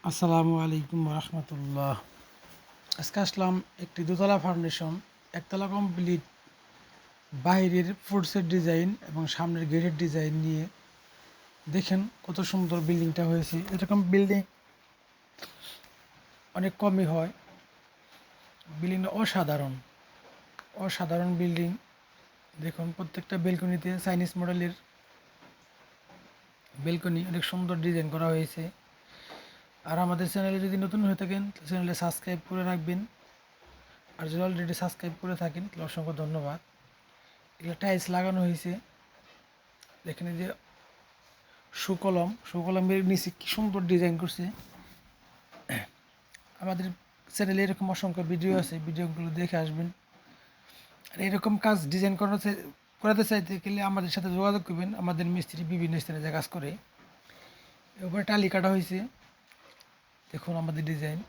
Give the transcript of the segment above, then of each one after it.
আসসালামু আলাইকুম রহমতুল্লাহ। আজকে আসলাম একটি দোতলা ফাউন্ডেশন, একতলা কমপ্লিট, বাইরের ফুডসের ডিজাইন এবং সামনের গেটের ডিজাইন নিয়ে। দেখেন কত সুন্দর বিল্ডিংটা হয়েছে। এরকম বিল্ডিং অনেক কমই হয়। বিল্ডিংটা অসাধারণ অসাধারণ বিল্ডিং। দেখুন প্রত্যেকটা বেলকনিতে চাইনিজ মডেলের বেলকনি, অনেক সুন্দর ডিজাইন করা হয়েছে। আর আমাদের চ্যানেলে যদি নতুন হয়ে থাকেন চ্যানেলে সাবস্ক্রাইব করে রাখবেন, আর যদি অলরেডি সাবস্ক্রাইব করে থাকেন তাহলে অসংখ্য ধন্যবাদ। এগুলো টাইলস লাগানো হয়েছে। এখানে যে সুকলমের নিচে কি সুন্দর ডিজাইন করছে। আমাদের চ্যানেলে এরকম অসংখ্য ভিডিও আছে, ভিডিওগুলো দেখে আসবেন। আর এরকম কাজ ডিজাইন করাতে চাইতে গেলে আমাদের সাথে যোগাযোগ করবেন। আমাদের মিস্ত্রি বিভিন্ন স্থানে যে কাজ করে। এরপরে টালি কাটা হয়েছে। দেখুন আমাদের ডিজাইন।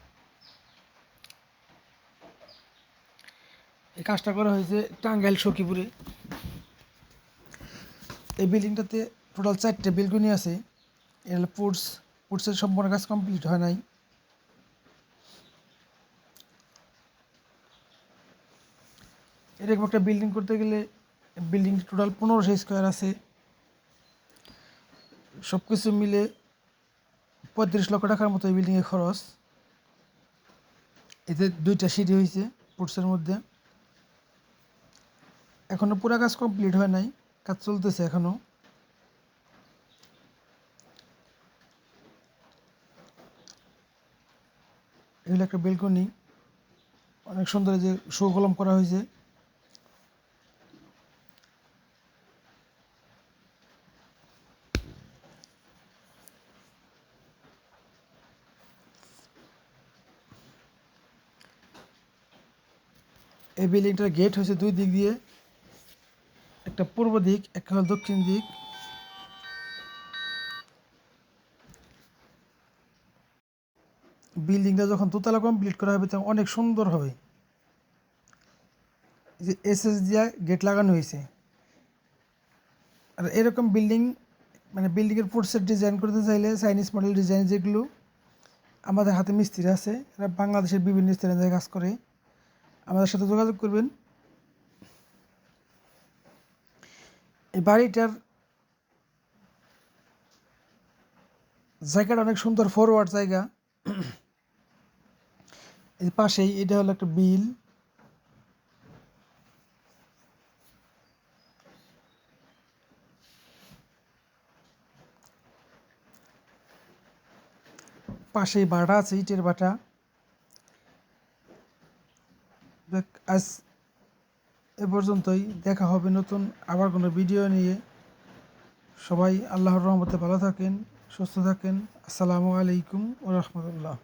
এই কাজটা করা হয়েছে টাঙ্গাইল সখীপুরে। এই বিল্ডিংটাতে টোটাল 4টে বেলকনি আছে। এর পুটসের সম্পূর্ণ কাজ কমপ্লিট হয় নাই। এরকম একটা বিল্ডিং করতে গেলে বিল্ডিং টোটাল 1500 স্কোয়ার আছে। সব কিছু মিলে 35 লক্ষ টাকার মতো এই বিল্ডিংয়ের খরচ। এতে 2টা সিঁড়ি হয়েছে পুটসের মধ্যে। এখনও পুরো কাজ কমপ্লিট হয় নাই, কাজ চলতেছে এখনও। এগুলো একটা বেলকনি, অনেক সুন্দর যে সুকলম করা হয়েছে। এই বিল্ডিংটার গেট হয়েছে 2 দিক দিয়ে, একটা পূর্ব দিক, একটা হল দক্ষিণ দিক। বিল্ডিংটা যখন দোতলা কমপ্লিট করা হবে তখন অনেক সুন্দর হবে। এই যে এসএস দিয়া গেট লাগানো হয়েছে। আর এরকম বিল্ডিং, মানে বিল্ডিংয়ের ফুটসেট ডিজাইন করতে চাইলে চাইনিজ মডেল ডিজাইন যেগুলো, আমাদের হাতে মিস্ত্রি আছে, এরা বাংলাদেশের বিভিন্ন স্থানে কাজ করে। আমাদের সাথে যোগাযোগ করবেন। এই বাড়িটার জায়গাটা অনেক সুন্দর, ফরওয়ার্ড জায়গা। এই পাশেই এটা হলো একটা বিল। পাশেই ভাটা আছে, ইটের ভাটা। আজ এ পর্যন্তই, দেখা হবে নতুন আবার কোনো ভিডিও নিয়ে। সবাই আল্লাহর রহমতে ভালো থাকেন, সুস্থ থাকেন। আসসালামু আলাইকুম ওয়া রাহমাতুল্লাহ।